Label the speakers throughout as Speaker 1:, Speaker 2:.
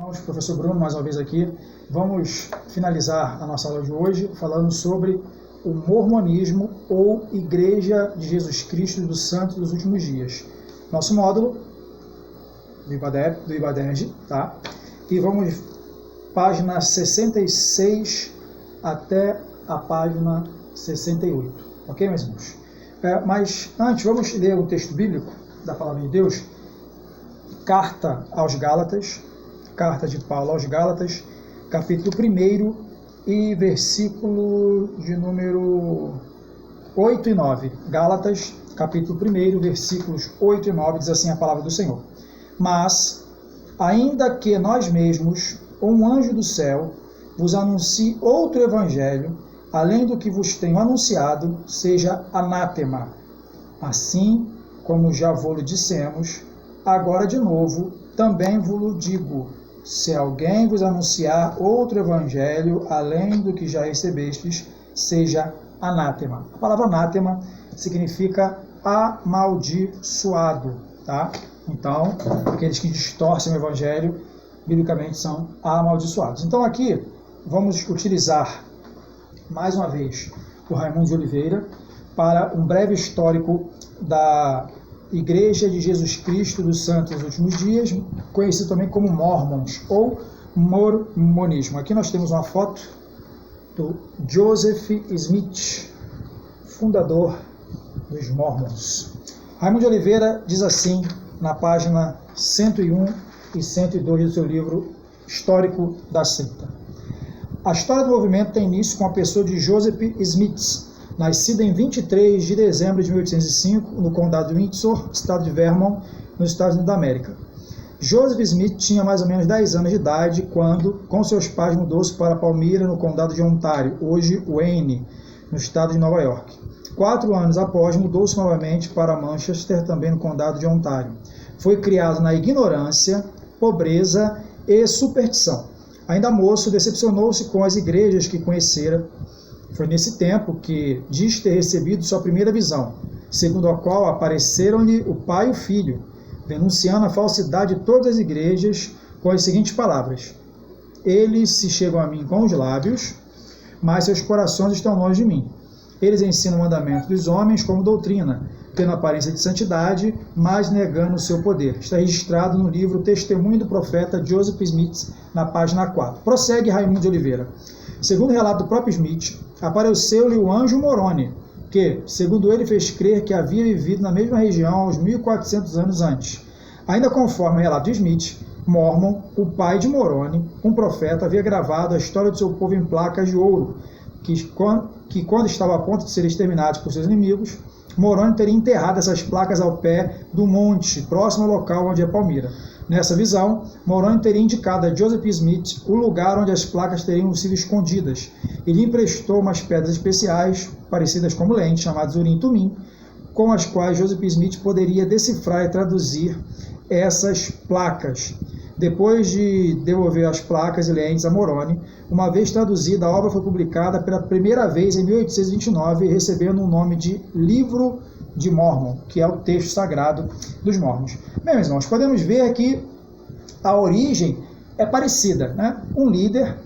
Speaker 1: Irmãos, professor Bruno, mais uma vez aqui. Vamos finalizar a nossa aula de hoje falando sobre o mormonismo ou Igreja de Jesus Cristo dos Santos dos Últimos Dias. Nosso módulo do IBADERJ, tá? E vamos página 66 até a página 68, ok, meus irmãos? Mas antes, vamos ler um texto bíblico da Palavra de Deus, Carta aos Gálatas, Carta de Paulo aos Gálatas, capítulo 1 e versículo de número 8 e 9. Gálatas, capítulo 1, versículos 8 e 9, diz assim a palavra do Senhor. Mas, ainda que nós mesmos, ou um anjo do céu, vos anuncie outro evangelho, além do que vos tenho anunciado, seja anátema. Assim como já vos dissemos, agora de novo, também vos digo, se alguém vos anunciar outro evangelho, além do que já recebestes, seja anátema. A palavra anátema significa amaldiçoado, tá? Então, aqueles que distorcem o evangelho, biblicamente são amaldiçoados. Então aqui, vamos utilizar, mais uma vez, o Raimundo de Oliveira, para um breve histórico da Igreja de Jesus Cristo dos Santos dos Últimos Dias, conhecido também como Mormons ou Mormonismo. Aqui nós temos uma foto do Joseph Smith, fundador dos Mormons. Raimundo de Oliveira diz assim, na página 101 e 102 do seu livro Histórico da Seita. A história do movimento tem início com a pessoa de Joseph Smith, nascida em 23 de dezembro de 1805, no condado de Windsor, estado de Vermont, nos Estados Unidos da América. Joseph Smith tinha mais ou menos 10 anos de idade quando, com seus pais, mudou-se para Palmyra, no condado de Ontário, hoje Wayne, no estado de Nova York. 4 anos após, mudou-se novamente para Manchester, também no condado de Ontário. Foi criado na ignorância, pobreza e superstição. Ainda moço, decepcionou-se com as igrejas que conhecera. Foi nesse tempo que diz ter recebido sua primeira visão, segundo a qual apareceram-lhe o pai e o filho, denunciando a falsidade de todas as igrejas com as seguintes palavras: eles se chegam a mim com os lábios, mas seus corações estão longe de mim. Eles ensinam o mandamento dos homens como doutrina, tendo aparência de santidade, mas negando o seu poder. Está registrado no livro Testemunho do Profeta Joseph Smith, na página 4. Prossegue Raimundo de Oliveira. Segundo o relato do próprio Smith, apareceu-lhe o anjo Moroni, que, segundo ele, fez crer que havia vivido na mesma região uns 1400 anos antes. Ainda conforme o relato de Smith, Mormon, o pai de Moroni, um profeta, havia gravado a história do seu povo em placas de ouro, que quando estava a ponto de ser exterminado por seus inimigos, Moroni teria enterrado essas placas ao pé do monte, próximo ao local onde é Palmyra. Nessa visão, Moroni teria indicado a Joseph Smith o lugar onde as placas teriam sido escondidas e lhe emprestou umas pedras especiais, parecidas como lentes, chamadas Urim-Tumim, com as quais Joseph Smith poderia decifrar e traduzir essas placas. Depois de devolver as placas e lentes a Moroni, uma vez traduzida, a obra foi publicada pela primeira vez em 1829, recebendo o nome de Livro de Mormon, que é o texto sagrado dos Mormons. Bem, meus irmãos, podemos ver que a origem é parecida, né? Um líder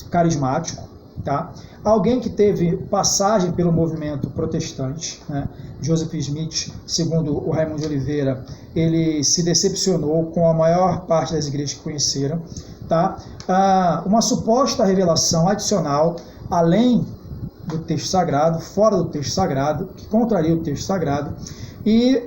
Speaker 1: carismático, tá? Alguém que teve passagem pelo movimento protestante, né? Joseph Smith, segundo o Raimundo de Oliveira, ele se decepcionou com a maior parte das igrejas que conheceram, tá? Uma suposta revelação adicional, além do texto sagrado, fora do texto sagrado, que contraria o texto sagrado, e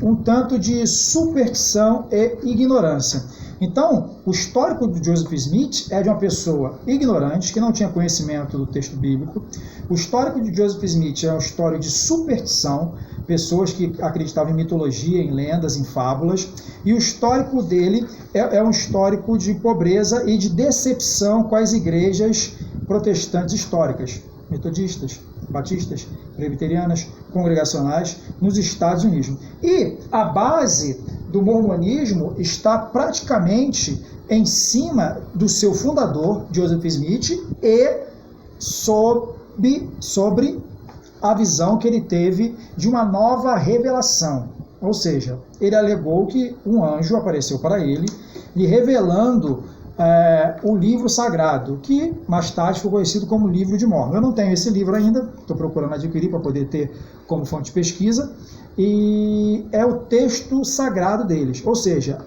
Speaker 1: um tanto de superstição e ignorância. Então, o histórico de Joseph Smith é de uma pessoa ignorante, que não tinha conhecimento do texto bíblico. O histórico de Joseph Smith é uma história de superstição, pessoas que acreditavam em mitologia, em lendas, em fábulas. E o histórico dele é um histórico de pobreza e de decepção com as igrejas protestantes históricas, metodistas, batistas, presbiterianas, congregacionais, nos Estados Unidos. E a base do mormonismo está praticamente em cima do seu fundador, Joseph Smith, e sobre a visão que ele teve de uma nova revelação. Ou seja, ele alegou que um anjo apareceu para ele, lhe revelando o livro sagrado, que mais tarde foi conhecido como Livro de Mórmon. Eu não tenho esse livro ainda, estou procurando adquirir para poder ter como fonte de pesquisa, e é o texto sagrado deles, ou seja,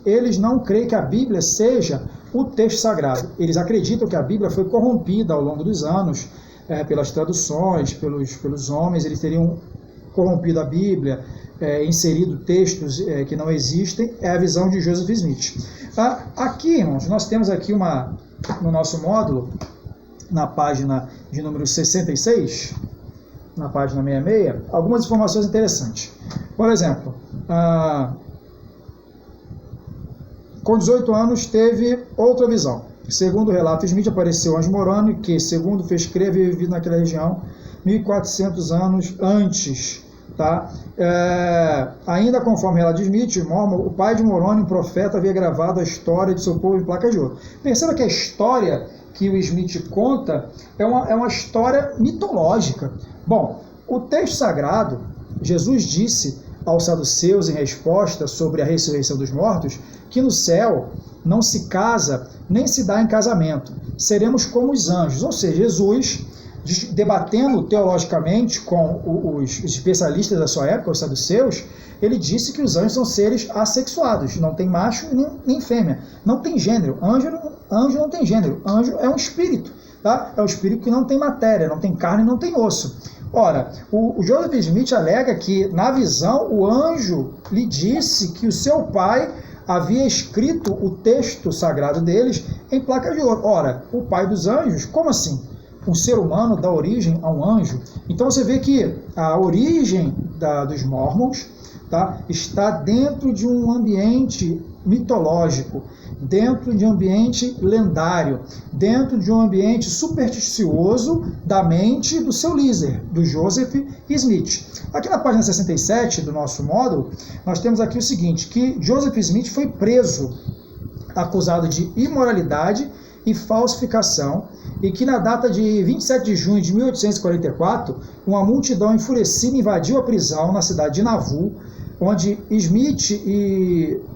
Speaker 1: eles não creem que a Bíblia seja o texto sagrado. Eles acreditam que a Bíblia foi corrompida ao longo dos anos, pelas traduções, pelos homens, eles teriam corrompido a Bíblia, inserido textos que não existem. É a visão de Joseph Smith. Aqui, irmãos, nós temos aqui no nosso módulo, na página de número 66, na página 66, algumas informações interessantes. Por exemplo, com 18 anos teve outra visão. Segundo o relato Smith, apareceu anjo moroni, que, segundo fez crer, havia vivido naquela região 1400 anos antes. Tá? Ainda conforme o relato de Smith, o pai de Moroni, um profeta, havia gravado a história de seu povo em placas de ouro. Perceba que a história que o Smith conta é uma história mitológica. Bom, o texto sagrado, Jesus disse aos saduceus em resposta sobre a ressurreição dos mortos, que no céu não se casa nem se dá em casamento, seremos como os anjos. Ou seja, Jesus, debatendo teologicamente com os especialistas da sua época, os saduceus, ele disse que os anjos são seres assexuados, não tem macho nem fêmea, não tem gênero. Anjo não tem gênero, anjo é um espírito, tá? É um espírito que não tem matéria, não tem carne, não tem osso. Ora, o Joseph Smith alega que, na visão, o anjo lhe disse que o seu pai havia escrito o texto sagrado deles em placa de ouro. Ora, o pai dos anjos, como assim? Um ser humano dá origem a um anjo? Então você vê que a origem dos Mormons, tá, está dentro de um ambiente mitológico, dentro de um ambiente lendário, dentro de um ambiente supersticioso da mente do seu líder, do Joseph Smith. Aqui na página 67 do nosso módulo, nós temos aqui o seguinte, que Joseph Smith foi preso, acusado de imoralidade e falsificação, e que na data de 27 de junho de 1844, uma multidão enfurecida invadiu a prisão na cidade de Nauvoo, onde Smith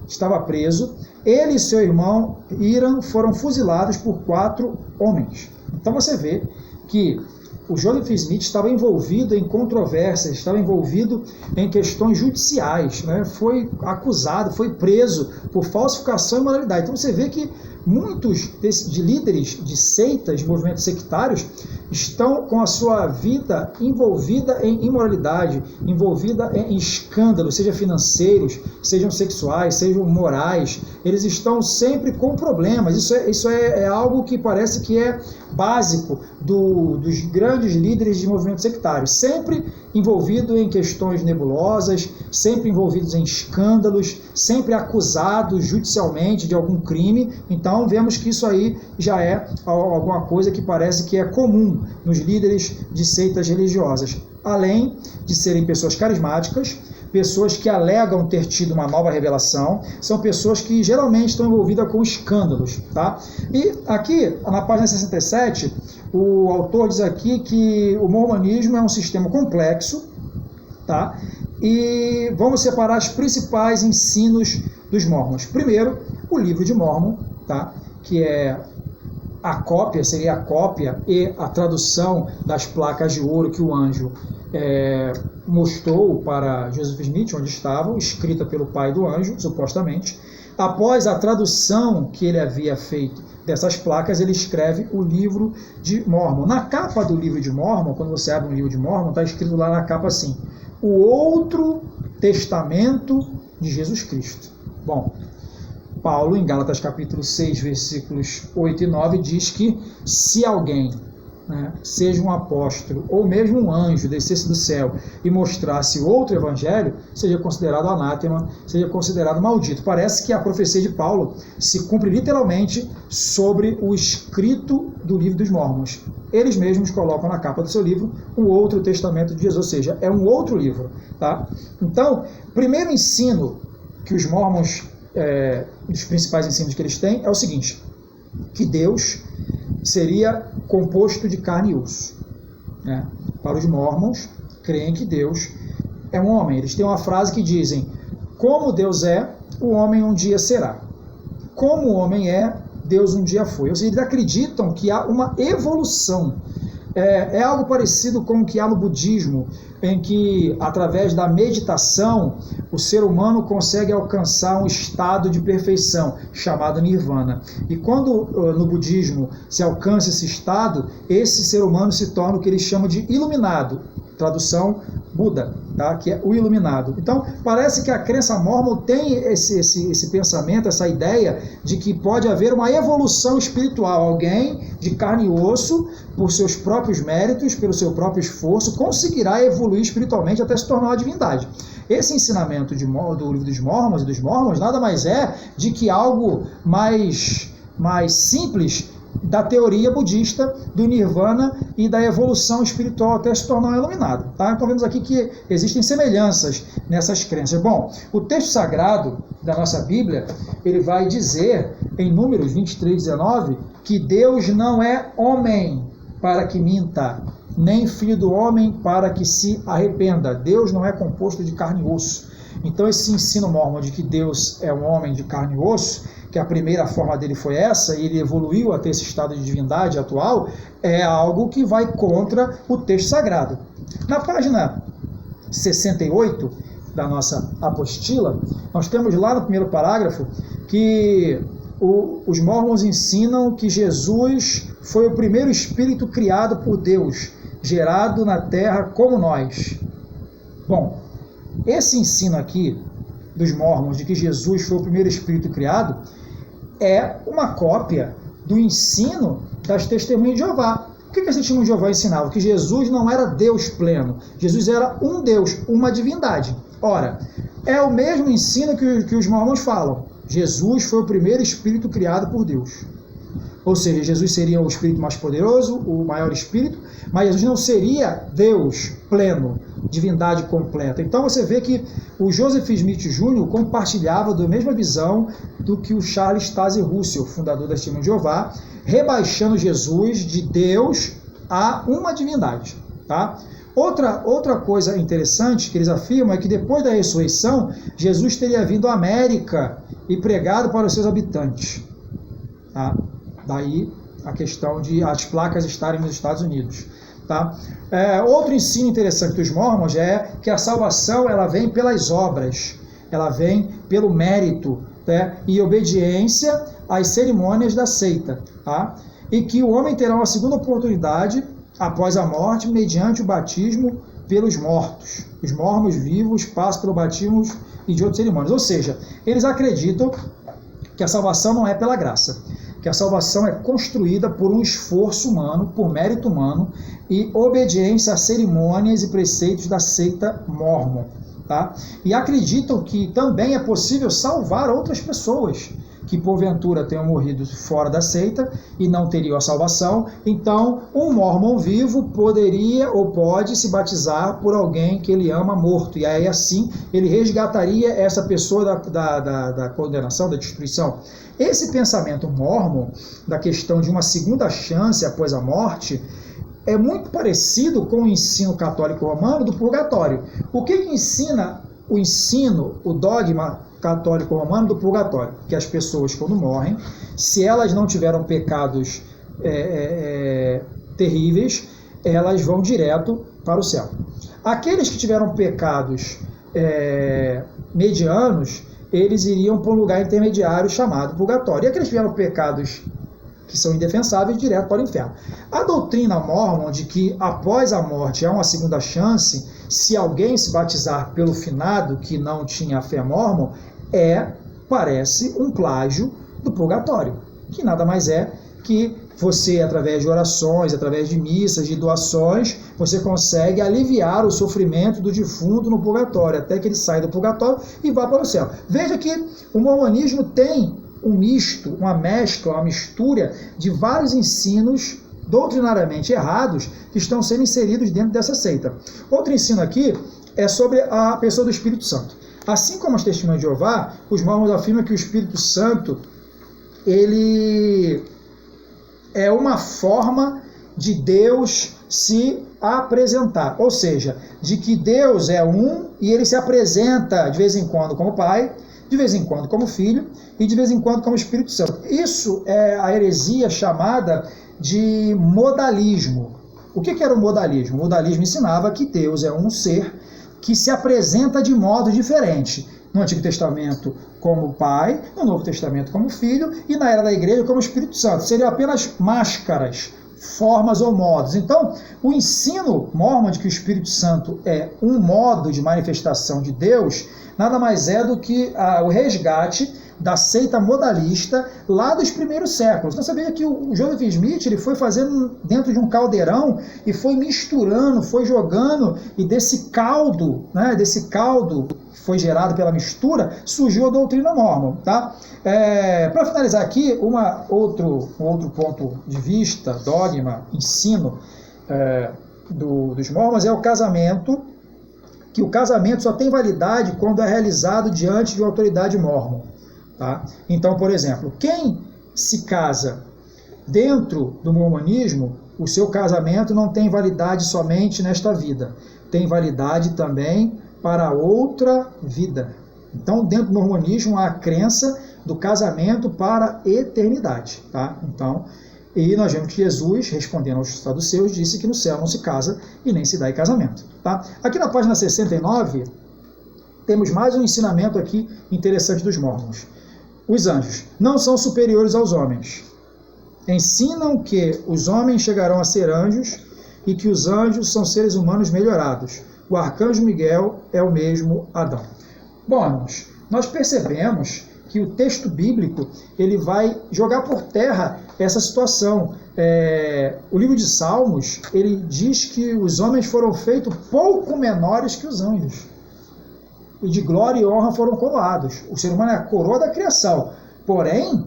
Speaker 1: estava preso. Ele e seu irmão Hiram foram fuzilados por 4 homens. Então você vê que o Joseph Smith estava envolvido em controvérsias, estava envolvido em questões judiciais, né? Foi acusado, foi preso por falsificação e imoralidade. Então você vê que muitos de líderes de seitas, de movimentos sectários, estão com a sua vida envolvida em imoralidade, envolvida em escândalos, seja financeiros, sejam sexuais, sejam morais. Eles estão sempre com problemas. Isso é algo que parece que é básico dos grandes líderes de movimentos sectários, sempre envolvido em questões nebulosas, sempre envolvidos em escândalos, sempre acusados judicialmente de algum crime. Então vemos que isso aí já é alguma coisa que parece que é comum nos líderes de seitas religiosas, além de serem pessoas carismáticas, pessoas que alegam ter tido uma nova revelação, são pessoas que geralmente estão envolvidas com escândalos, tá? E aqui, na página 67, o autor diz aqui que o mormonismo é um sistema complexo, tá? E vamos separar os principais ensinos dos mormons. Primeiro, o livro de Mórmon, tá? Que é a cópia, seria a cópia e a tradução das placas de ouro que o anjo mostrou para Joseph Smith, onde estavam, escrita pelo pai do anjo, supostamente. Após a tradução que ele havia feito dessas placas, ele escreve o livro de Mórmon. Na capa do livro de Mórmon, quando você abre um livro de Mórmon, está escrito lá na capa assim: o outro testamento de Jesus Cristo. Bom, Paulo, em Gálatas capítulo 6, versículos 8 e 9, diz que se alguém, seja um apóstolo ou mesmo um anjo, descesse do céu e mostrasse outro evangelho, seja considerado anátema, seja considerado maldito. Parece que a profecia de Paulo se cumpre literalmente sobre o escrito do livro dos Mormons. Eles mesmos colocam na capa do seu livro o outro testamento de Jesus, ou seja, é um outro livro, tá? Então, primeiro ensino que os Mormons, os principais ensinos que eles têm, é o seguinte: que Deus seria composto de carne e osso. Para os Mormons, creem que Deus é um homem. Eles têm uma frase que dizem: como Deus é, o homem um dia será. Como o homem é, Deus um dia foi. Ou seja, eles acreditam que há uma evolução. É algo parecido com o que há no budismo, em que, através da meditação, o ser humano consegue alcançar um estado de perfeição, chamado nirvana. E quando no budismo se alcança esse estado, esse ser humano se torna o que eles chamam de iluminado. Tradução Buda, tá? Que é o iluminado. Então, parece que a crença mórmon tem esse pensamento, essa ideia de que pode haver uma evolução espiritual. Alguém de carne e osso, por seus próprios méritos, pelo seu próprio esforço, conseguirá evoluir espiritualmente até se tornar uma divindade. Esse ensinamento do livro dos Mórmons nada mais é de que algo mais simples da teoria budista do nirvana e da evolução espiritual até se tornar um iluminado. Tá? Então vemos aqui que existem semelhanças nessas crenças. Bom, o texto sagrado da nossa Bíblia, ele vai dizer em Números 23:19 que Deus não é homem para que minta, nem filho do homem para que se arrependa. Deus não é composto de carne e osso. Então esse ensino mórmon de que Deus é um homem de carne e osso, que a primeira forma dele foi essa, e ele evoluiu até esse estado de divindade atual, é algo que vai contra o texto sagrado. Na página 68 da nossa apostila, nós temos lá no primeiro parágrafo que os mórmons ensinam que Jesus foi o primeiro espírito criado por Deus, gerado na terra como nós. Bom, esse ensino aqui dos mórmons de que Jesus foi o primeiro espírito criado é uma cópia do ensino das testemunhas de Jeová. O que as testemunhas de Jeová ensinavam? Que Jesus não era Deus pleno. Jesus era um Deus, uma divindade. Ora, é o mesmo ensino que os mórmons falam. Jesus foi o primeiro espírito criado por Deus. Ou seja, Jesus seria o espírito mais poderoso, o maior espírito, mas Jesus não seria Deus pleno, divindade completa. Então você vê que o Joseph Smith Jr. compartilhava da mesma visão do que o Charles Taze Russell, fundador da Testemunha de Jeová, rebaixando Jesus de Deus a uma divindade. Tá? Outra coisa interessante que eles afirmam é que depois da ressurreição, Jesus teria vindo à América e pregado para os seus habitantes. Tá? Daí a questão de as placas estarem nos Estados Unidos. Tá? Outro ensino interessante dos mórmons é que a salvação ela vem pelas obras, ela vem pelo mérito, né? E obediência às cerimônias da seita. Tá? E que o homem terá uma segunda oportunidade após a morte mediante o batismo pelos mortos. Os mórmons vivos passam pelo batismo e de outras cerimônias. Ou seja, eles acreditam que a salvação não é pela graça, que a salvação é construída por um esforço humano, por mérito humano e obediência a cerimônias e preceitos da seita mórmon. Tá? E acreditam que também é possível salvar outras pessoas que porventura tenham morrido fora da seita e não teriam a salvação. Então, um mórmon vivo poderia ou pode se batizar por alguém que ele ama morto. E aí, assim, ele resgataria essa pessoa da condenação, da destruição. Esse pensamento mórmon, da questão de uma segunda chance após a morte, é muito parecido com o ensino católico romano do purgatório. O que ensina o dogma católico romano do purgatório? Que as pessoas, quando morrem, se elas não tiveram pecados terríveis, elas vão direto para o céu. Aqueles que tiveram pecados medianos, eles iriam para um lugar intermediário chamado purgatório. E aqueles que tiveram pecados que são indefensáveis, direto para o inferno. A doutrina mórmon de que após a morte há uma segunda chance, se alguém se batizar pelo finado que não tinha fé mórmon, parece um plágio do purgatório, que nada mais é que você, através de orações, através de missas, de doações, você consegue aliviar o sofrimento do defunto no purgatório, até que ele saia do purgatório e vá para o céu. Veja que o mormonismo tem um misto, uma mescla, uma mistura de vários ensinos doutrinariamente errados que estão sendo inseridos dentro dessa seita. Outro ensino aqui é sobre a pessoa do Espírito Santo. Assim como as testemunhas de Jeová, os mórmons afirmam que o Espírito Santo ele é uma forma de Deus se apresentar, ou seja, de que Deus é um e ele se apresenta de vez em quando como Pai, de vez em quando como Filho e de vez em quando como Espírito Santo. Isso é a heresia chamada de modalismo. O que era o modalismo? O modalismo ensinava que Deus é um ser que se apresenta de modo diferente. No Antigo Testamento como Pai, no Novo Testamento como Filho e na era da Igreja como Espírito Santo. Seriam apenas máscaras, formas ou modos. Então, o ensino mórmon de que o Espírito Santo é um modo de manifestação de Deus, nada mais é do que o resgate da seita modalista lá dos primeiros séculos. Então, você veja que o Joseph Smith ele foi fazendo dentro de um caldeirão e foi misturando, foi jogando, e desse caldo, né, que foi gerado pela mistura, surgiu a doutrina mórmon. Tá? Para finalizar aqui, um outro ponto de vista, dogma, ensino dos mórmons é o casamento, que o casamento só tem validade quando é realizado diante de uma autoridade mórmon. Tá? Então, por exemplo, quem se casa dentro do mormonismo, o seu casamento não tem validade somente nesta vida, tem validade também para outra vida. Então, dentro do mormonismo, há a crença do casamento para a eternidade. Tá? Então, e nós vemos que Jesus, respondendo aos saduceus, disse que no céu não se casa e nem se dá em casamento. Tá? Aqui na página 69, temos mais um ensinamento aqui interessante dos mórmons. Os anjos não são superiores aos homens. Ensinam que os homens chegarão a ser anjos e que os anjos são seres humanos melhorados. O arcanjo Miguel é o mesmo Adão. Bom, irmãos, nós percebemos que o texto bíblico ele vai jogar por terra essa situação. O livro de Salmos ele diz que os homens foram feitos pouco menores que os anjos. E de glória e honra foram coroados. O ser humano é a coroa da criação. Porém,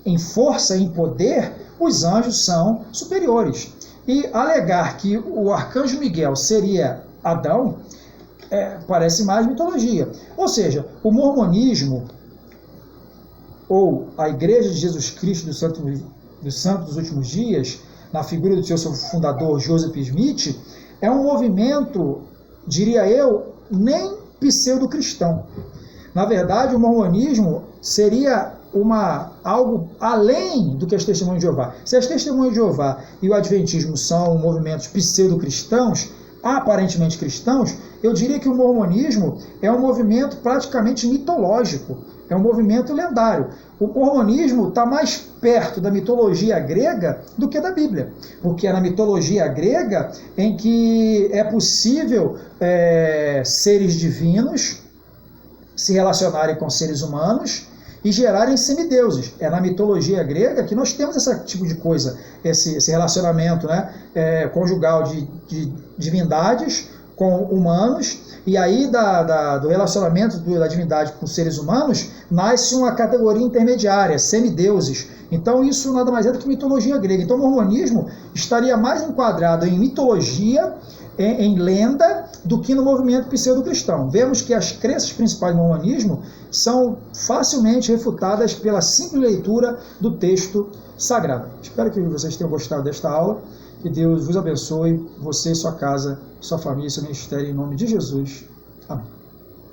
Speaker 1: em força e em poder, os anjos são superiores. E alegar que o arcanjo Miguel seria Adão, parece mais mitologia. Ou seja, o mormonismo, ou a Igreja de Jesus Cristo dos Santos dos Últimos Dias, na figura do seu fundador Joseph Smith, é um movimento, diria eu, nem pseudo-cristão. Na verdade, o mormonismo seria algo além do que as Testemunhas de Jeová. Se as Testemunhas de Jeová e o Adventismo são movimentos pseudo-cristãos, aparentemente cristãos, eu diria que o mormonismo é um movimento praticamente mitológico, é um movimento lendário. O mormonismo está mais perto da mitologia grega do que da Bíblia, porque é na mitologia grega em que é possível seres divinos se relacionarem com seres humanos e gerarem semideuses. É na mitologia grega que nós temos esse tipo de coisa, esse relacionamento, né, conjugal de divindades com humanos, e aí do relacionamento da divindade com seres humanos nasce uma categoria intermediária, semideuses. Então isso nada mais é do que mitologia grega. Então o mormonismo estaria mais enquadrado em mitologia, em lenda, do que no movimento pseudo-cristão. Vemos que as crenças principais do mormonismo são facilmente refutadas pela simples leitura do texto sagrado. Espero que vocês tenham gostado desta aula. Que Deus vos abençoe, você, sua casa, sua família, seu ministério, em nome de Jesus.